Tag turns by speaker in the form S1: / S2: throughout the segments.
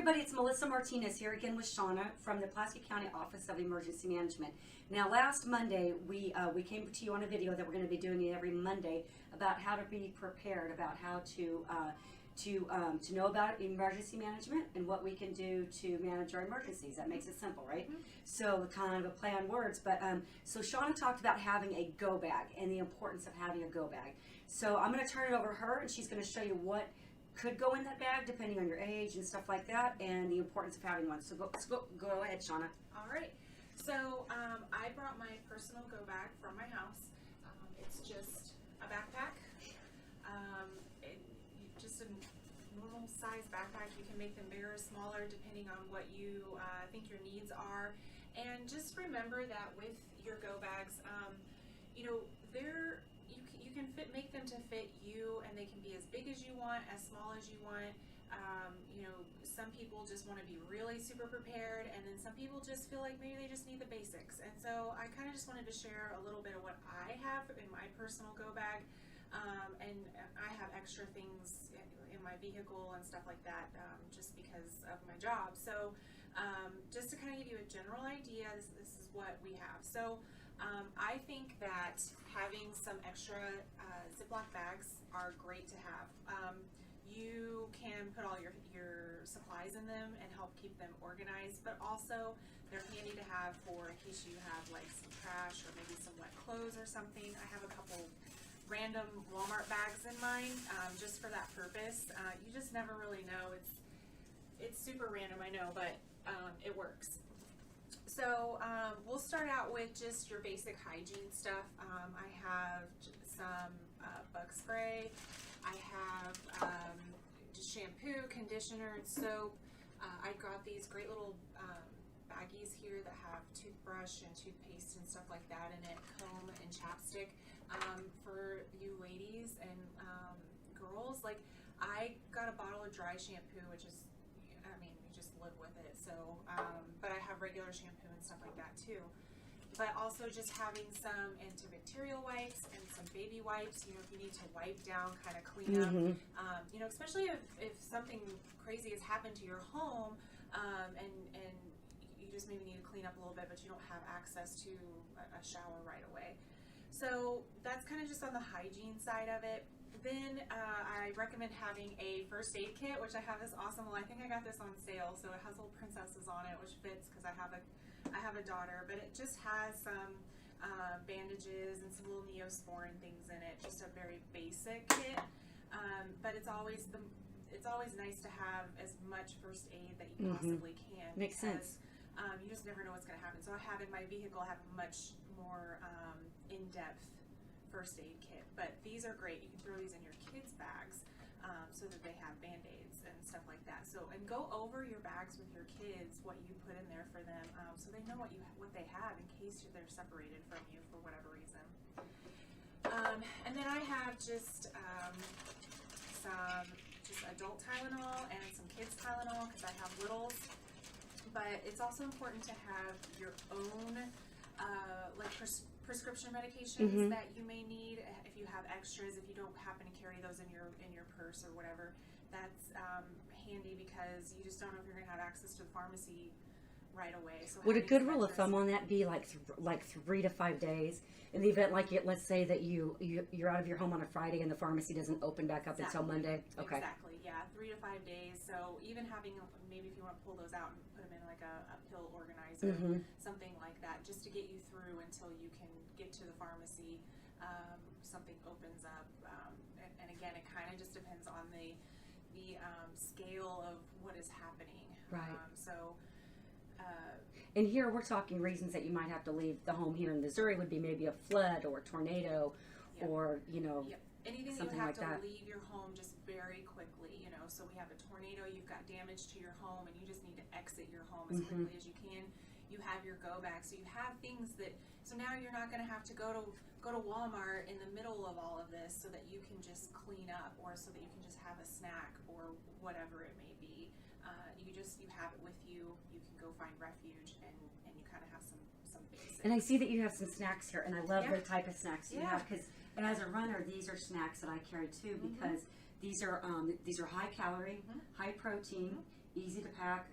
S1: everybody, it's Melissa Martinez here again with Shauna from the Pulaski County Office of Emergency Management. Now, last Monday, we came to you on a video that we're going to be doing every Monday about how to be prepared, about how to know about emergency management and what we can do to manage our emergencies. That makes it simple, right? Mm-hmm. So kind of a play on words, but so Shauna talked about having a go bag and the importance of having a go bag. So I'm going to turn it over to her, and she's going to show you what could go in that bag depending on your age and stuff like that, and the importance of having one. So go ahead, Shauna.
S2: All right. So I brought my personal go bag from my house. It's just a backpack. Just a normal size backpack. You can make them bigger or smaller depending on what you think your needs are. And just remember that with your go bags, you can make them to fit you, and they can be as big as you want, as small as you want. Some people just want to be really super prepared, and then some people just feel like maybe they just need the basics. And so I kind of just wanted to share a little bit of what I have in my personal go bag, and I have extra things in my vehicle and stuff like that, just because of my job. So just to kind of give you a general idea, this is what we have. So I think that having some extra Ziploc bags are great to have. You can put all your supplies in them and help keep them organized, but also they're handy to have for in case you have like some trash or maybe some wet clothes or something. I have a couple random Walmart bags in mine just for that purpose. You just never really know. It's super random, I know, but it works. So we'll start out with just your basic hygiene stuff. I have some bug spray. I have just shampoo, conditioner, and soap. I got these great little baggies here that have toothbrush and toothpaste and stuff like that in it, comb and chapstick. For you ladies and girls, like I got a bottle of dry shampoo, which is, you just live with it. So, but I have regular shampoo and stuff like that too. But also just having some antibacterial wipes and some baby wipes, if you need to wipe down, kind of clean up, especially if something crazy has happened to your home, and you just maybe need to clean up a little bit, but you don't have access to a shower right away. So that's kind of just on the hygiene side of it. Then I recommend having a first aid kit, which I have this awesome, I think I got this on sale, so it has little princesses on it, which fits because I have a daughter, but it just has some bandages and some little Neosporin things in it, just a very basic kit, but it's always nice to have as much first aid that you possibly can.
S1: Makes sense.
S2: You just never know what's going to happen. So I have in my vehicle, I have a much more in-depth first aid kit, but these are great. You can throw these in your kids' bags so that they have Band-Aids and stuff like that. So, and go over your bags with your kids, what you put in there for them, so they know what they have in case they're separated from you for whatever reason. And then I have just some adult Tylenol and some kids Tylenol because I have littles. But it's also important to have your own prescription medications that you may need if you have extras. If you don't happen to carry those in your purse or whatever, that's handy because you just don't know if you're going to have access to the pharmacy right away. So
S1: would a good rule of thumb on that be like 3 to 5 days in the event, let's say that you're out of your home on a Friday and the pharmacy doesn't open back up until Monday? Okay.
S2: Exactly. Yeah, 3 to 5 days. So even having maybe if you want to pull those out and put them in like a pill organizer, something like that, just to get you through until you can get to the pharmacy. Something opens up, and again, it kind of just depends on the scale of what is happening.
S1: Right. And here we're talking reasons that you might have to leave the home. Here in Missouri would be maybe a flood or a tornado, or
S2: anything
S1: something
S2: that you
S1: like
S2: have to
S1: that.
S2: leave your home just very quickly. So we have a tornado, you've got damage to your home, and you just need to exit your home as quickly as you can. You have your go bag, so you have things that. So now you're not going to have to go to Walmart in the middle of all of this, so that you can just clean up, or so that you can just have a snack or whatever it may be. You have it with you. You can go find refuge, and you kind of have some basics.
S1: And I see that you have some snacks here, and I love the type of snacks you have because, and as a runner, these are snacks that I carry too because these are high calorie, high protein, easy to pack,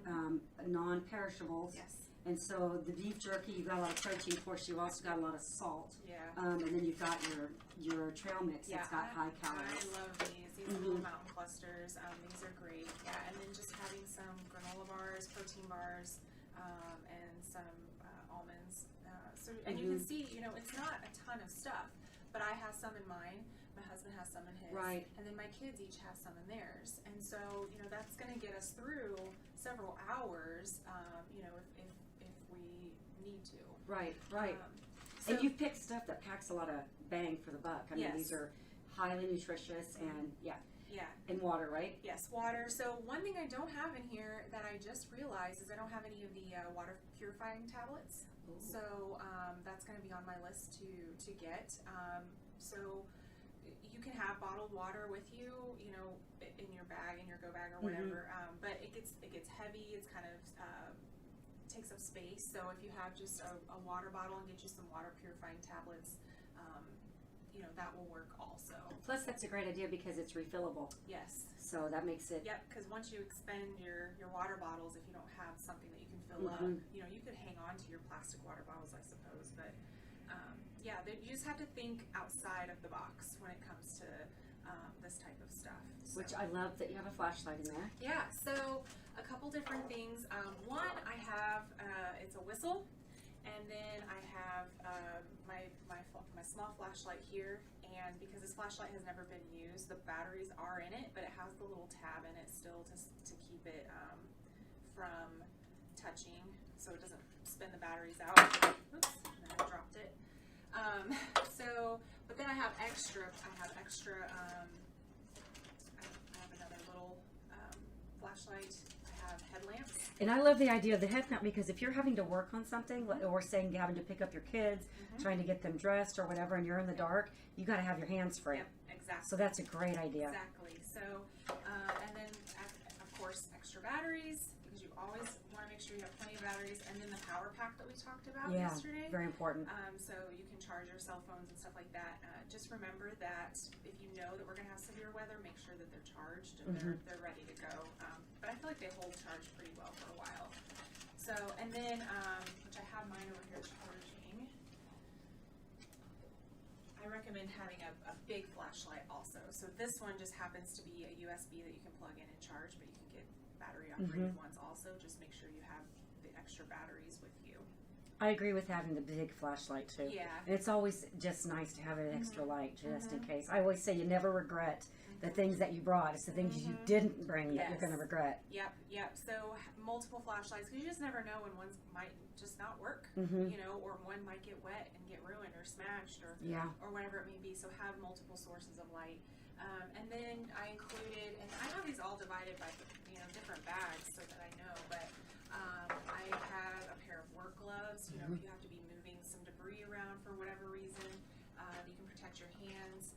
S1: non-perishables.
S2: Yes.
S1: And so the beef jerky, you've got a lot of protein. Of course, you've also got a lot of salt.
S2: Yeah.
S1: And then you've got your trail mix that's got high calories.
S2: I love these little mountain clusters. These are great. Yeah, and then just having some granola bars, protein bars, and some almonds. And you can see, it's not a ton of stuff, but I have some in mine. My husband has some in his.
S1: Right.
S2: And then my kids each have some in theirs. And so, that's going to get us through several hours, if we need to.
S1: Right.
S2: So,
S1: and you've picked stuff that packs a lot of bang for the buck. I mean,
S2: Yes.
S1: these are highly nutritious and
S2: yeah.
S1: and water, right?
S2: Yes, water. So one thing I don't have in here that I just realized is I don't have any of the water purifying tablets.
S1: Ooh.
S2: So that's going to be on my list to get. So you can have bottled water with you, in your bag, in your go bag or whatever. But it gets heavy. It's kind of takes up space. So if you have just a water bottle and get you some water purifying tablets, that will work also.
S1: Plus, that's a great idea because it's refillable.
S2: Yes.
S1: So that makes it.
S2: Yep, because once you expend your water bottles, if you don't have something that you can fill up, you could hang on to your plastic water bottles, I suppose. But you just have to think outside of the box when it comes to this type of stuff. So.
S1: Which I love that you have a flashlight in there.
S2: Yeah, so a couple different things. One, I have it's a whistle, and then I have my small flashlight here. And because this flashlight has never been used, the batteries are in it, but it has the little tab in it still to keep it from touching, so it doesn't spin the batteries out. Oops, and I dropped it. But then I have extra. I have another little flashlight. I have headlamps.
S1: And I love the idea of the headlamp because if you're having to work on something, or saying having to pick up your kids, trying to get them dressed or whatever, and you're in the dark, you got to have your hands free.
S2: Yep, exactly.
S1: So that's a great idea.
S2: Exactly. So, and then of course extra batteries, because you always want to make sure you have plenty of batteries, and then the power pack that we talked about yesterday.
S1: Very important.
S2: So you can charge your cell phones and stuff like that. Just remember that if you know that we're going to have severe weather, make sure that they're charged and they're ready to go. But I feel like they hold charge pretty well for a while. So, and then, which I have mine over here charging, I recommend having a big flashlight also. So this one just happens to be a USB that you can plug in and charge, but you can get battery operated ones also. Just make sure you have the extra batteries with you.
S1: I agree with having the big flashlight too.
S2: Yeah.
S1: And it's always just nice to have an extra light just in case. I always say you never regret the things that you brought. It's the things you didn't bring that you're going to regret.
S2: Yep. So multiple flashlights, because you just never know when one might just not work, or one might get wet and get ruined or smashed or whatever it may be. So have multiple sources of light. And then I included, and I have these all divided by different bags so that I know, but I have a pair of work gloves. If you have to be moving some debris around for whatever reason, you can protect your hands.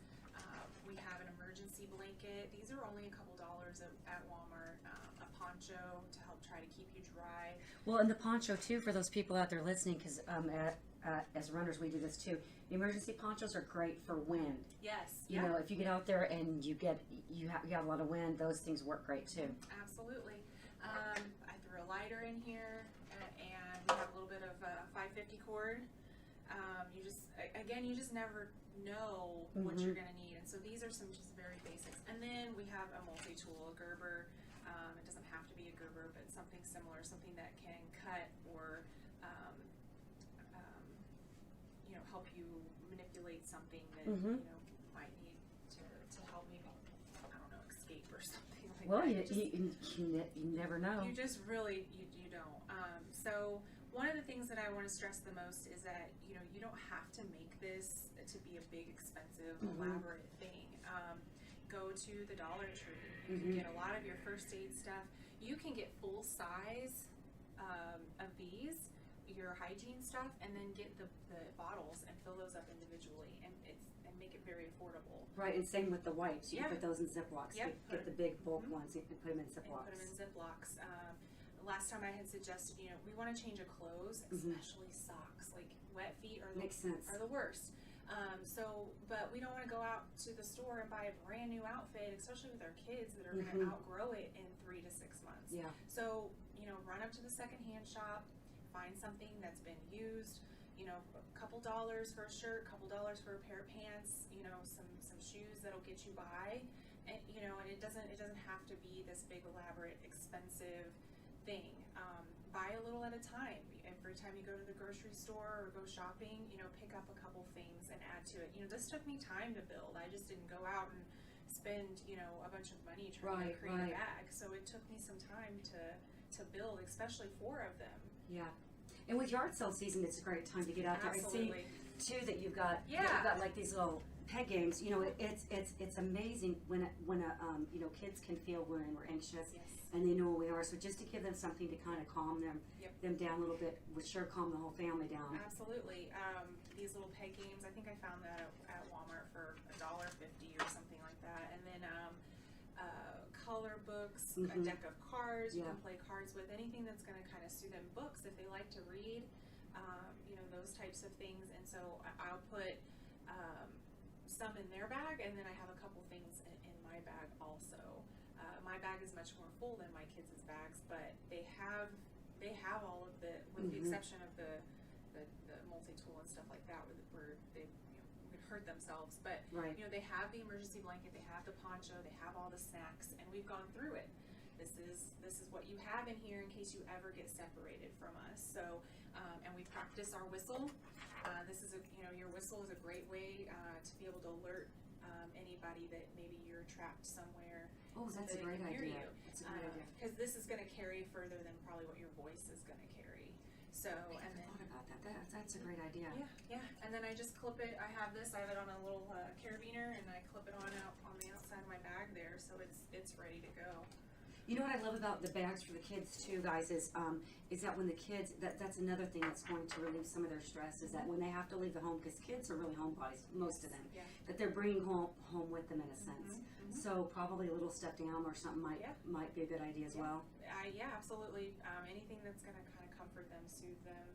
S2: We have an emergency blanket. These are only a couple dollars at Walmart. A poncho to help try to keep you dry.
S1: Well, and the poncho too for those people out there listening, because as runners we do this too. Emergency ponchos are great for wind.
S2: Yes.
S1: You know, if you get out there and you have a lot of wind, those things work great too.
S2: Absolutely. I threw a lighter in here, and we have a little bit of 550 cord. You just never know what you're going to need, and so these are some just very basics. And then we have a multi-tool, a Gerber. It doesn't have to be a Gerber, but something similar, something that can cut or help you manipulate something that might need to help me, I don't know, escape or something like
S1: well,
S2: that.
S1: you never know.
S2: You just really you don't. So one of the things that I want to stress the most is that you don't have to make this to be a big, expensive, elaborate thing. Go to the Dollar Tree. You can get a lot of your first aid stuff. You can get full size of these, your hygiene stuff, and then get the bottles and fill those up individually, and make it very affordable.
S1: Right, and same with the wipes. You can put those in Ziplocs.
S2: Yep.
S1: Get the big bulk ones. You can put them in Ziplocs.
S2: And put them in Ziplocs. Last time I had suggested, we want to change of clothes, especially socks. Like wet feet are
S1: Makes sense.
S2: are the worst. But we don't want to go out to the store and buy a brand new outfit, especially with our kids that are going to outgrow it in 3 to 6 months.
S1: Yeah.
S2: So, run up to the secondhand shop, find something that's been used, a couple dollars for a shirt, couple dollars for a pair of pants, some shoes that'll get you by. And, and it doesn't have to be this big, elaborate, expensive thing. Buy a little at a time. Every time you go to the grocery store or go shopping, pick up a couple things and add to it. This took me time to build. I just didn't go out and spend, a bunch of money trying to create a bag. So it took me some time to build, especially 4 of them.
S1: Yeah. And with yard sale season, it's a great time to get out there.
S2: Absolutely.
S1: I see too that you've got like these little peg games. It's amazing when kids can feel when we're anxious.
S2: Yes.
S1: And they know where we are. So just to give them something to kind of calm them down a little bit would sure calm the whole family down.
S2: Absolutely. These little peg games, I think I found that at Walmart for $1.50 or something like that. And then color books, a deck of cards you can play cards with, anything that's going to kind of suit them. Books if they like to read, those types of things. And so I'll put some in their bag, and then I have a couple things in my bag also. My bag is much more full than my kids' bags, but they have all of the, with the exception of the multi-tool and stuff like that, where they could hurt themselves. But they have the emergency blanket, they have the poncho, they have all the snacks, and we've gone through it. This is what you have in here in case you ever get separated from us. So, and we practice our whistle. This is your whistle is a great way to be able to alert anybody that maybe you're trapped somewhere.
S1: Oh, that's a great idea. That's a great idea.
S2: Because this is going to carry further than probably what your voice is going to carry. So,
S1: I never thought about that. That's a great idea.
S2: Yeah. And then I just clip it. I have it on a little carabiner, and I clip it on the outside of my bag there, so it's ready to go.
S1: You know what I love about the bags for the kids too, guys, is that when the kids, that's another thing that's going to relieve some of their stress, is that when they have to leave the home, because kids are really homebodies, most of them, that they're bringing home with them in a sense. So probably a little stuffed animal or something might be a good idea as well.
S2: Yeah, absolutely. Anything that's going to kind of comfort them, soothe them,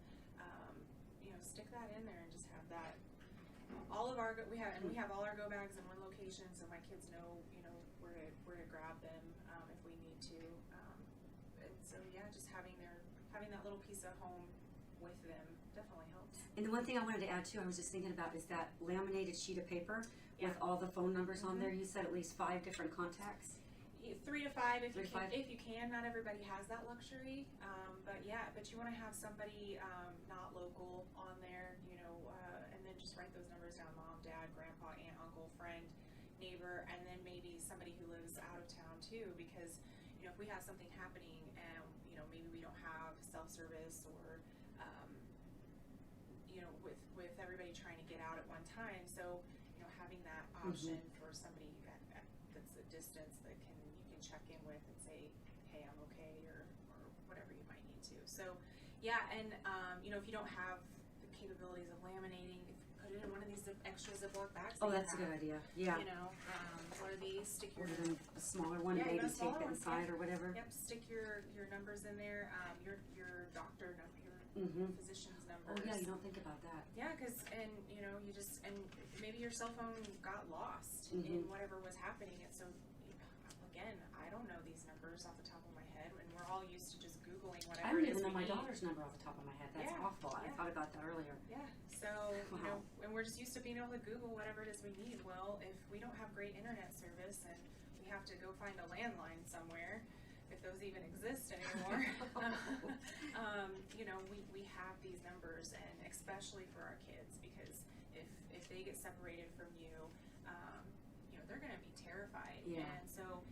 S2: stick that in there and just have that. All of our we have all our go bags in one location, so my kids know where to grab them if we need to. And so just having that little piece of home with them definitely helps.
S1: And the one thing I wanted to add too, I was just thinking about, is that laminated sheet of paper with all the phone numbers on there. You said at least 5 different contacts.
S2: 3 to 5 if you can. Not everybody has that luxury, but you want to have somebody not local on there, and then just write those numbers down: mom, dad, grandpa, aunt, uncle, friend, neighbor, and then maybe somebody who lives out of town too, because if we have something happening and maybe we don't have self-service, or with everybody trying to get out at one time, so having that option for somebody that's a distance that you can check in with and say, hey, I'm okay, or whatever you might need to. So and if you don't have the capabilities of laminating, put it in one of these extra Ziploc bags.
S1: Oh, that's a good idea. Yeah.
S2: One of these, stick your
S1: a smaller one, maybe tape it inside or whatever.
S2: Yep, stick your numbers in there. Your doctor number, your physician's numbers.
S1: Oh yeah, you don't think about that.
S2: Yeah, and maybe your cell phone got lost in whatever was happening. And so, again, I don't know these numbers off the top of my head, and we're all used to just Googling whatever.
S1: I don't even know my daughter's number off the top of my head. That's awful. I thought about that earlier.
S2: Yeah. So, and we're just used to being able to Google whatever it is we need. Well, if we don't have great internet service and we have to go find a landline somewhere, if those even exist anymore, we have these numbers, and especially for our kids, because if they get separated from you, they're going to be terrified.
S1: Yeah.
S2: And so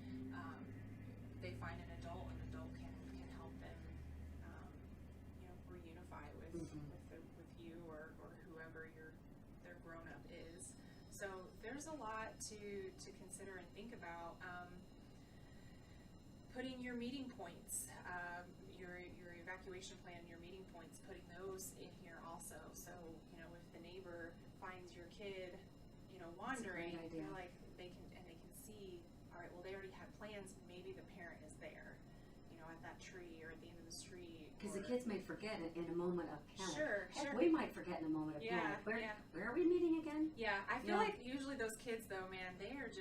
S2: they find an adult can help them, reunify with you or whoever their grown up is. So there's a lot to consider and think about. Putting your meeting points, your evacuation plan, your meeting points, putting those in here also. So if the neighbor finds your kid, wandering, they're like they can see. All right, well, they already had plans. Maybe the parent is there. at that tree or at the end of the street.
S1: Because the kids may forget in a moment of panic.
S2: Sure,
S1: Heck,
S2: sure.
S1: we might forget in a moment of panic. Where are we meeting again?
S2: Yeah, I feel like usually those kids, though, man, they're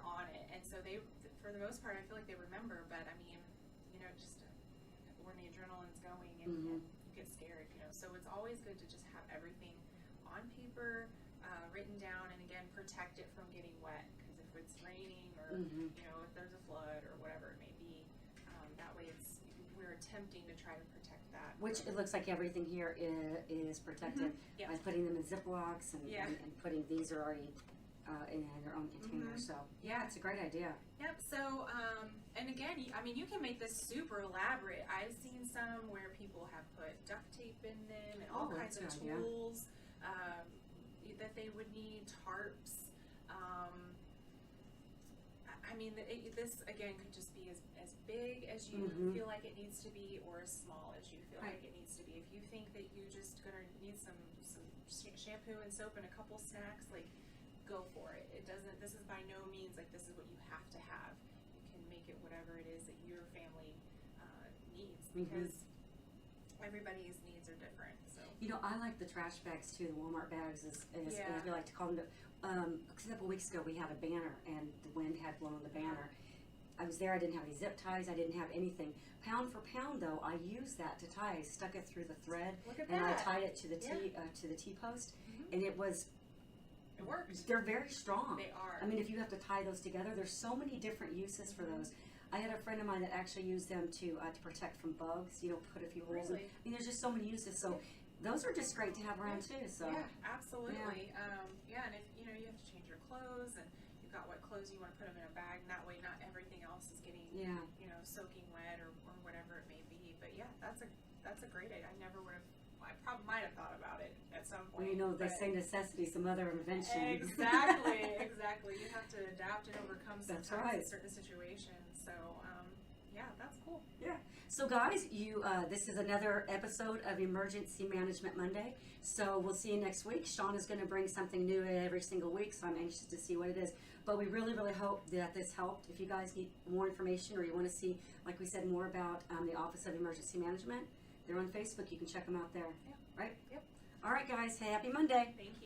S2: on it, and so they, for the most part, I feel like they remember. But I mean, just when the adrenaline's going and you get scared, so it's always good to just have everything on paper, written down, and again, protect it from getting wet. Because if it's raining or if there's a flood or whatever it may be, that way we're attempting to try to protect that.
S1: Which it looks like everything here is protected by putting them in Ziplocs and putting these are already in their own container. So yeah, it's a great idea.
S2: Yep. So and again, you can make this super elaborate. I've seen some where people have put duct tape in them and all kinds of tools that they would need, tarps. This again could just be as big as you feel like it needs to be, or as small as you feel like it needs to be. If you think that you're just gonna need some shampoo and soap and a couple snacks, like, go for it. It doesn't. This is by no means like this is what you have to have. You can make it whatever it is that your family needs, because everybody's needs are different. So
S1: I like the trash bags too. The Walmart bags, as we like to call them. A couple weeks ago, we had a banner, and the wind had blown the banner. I was there. I didn't have any zip ties. I didn't have anything. Pound for pound, though, I used that to tie. I stuck it through the thread, and I tied it to the T post, and it was.
S2: It works.
S1: They're very strong.
S2: They are.
S1: I mean, if you have to tie those together, there's so many different uses for those. I had a friend of mine that actually used them to protect from bugs. Put a few holes in. I mean, there's just so many uses. So those are just great to have around too. So
S2: yeah, absolutely. And if you have to change your clothes, and you've got wet clothes, you want to put them in a bag, and that way not everything else is getting soaking wet or whatever it may be. But yeah, that's a great idea. I probably might have thought about it at some point.
S1: They say necessity is the mother of invention.
S2: Exactly. You have to adapt and overcome sometimes in certain situations. So, that's cool.
S1: Yeah. So, guys, this is another episode of Emergency Management Monday. So we'll see you next week. Shauna's going to bring something new every single week, so I'm anxious to see what it is. But we really, really hope that this helped. If you guys need more information, or you want to see, like we said, more about the Office of Emergency Management, they're on Facebook. You can check them out there.
S2: Yeah.
S1: Right?
S2: Yep.
S1: All right, guys. Happy Monday.
S2: Thank you.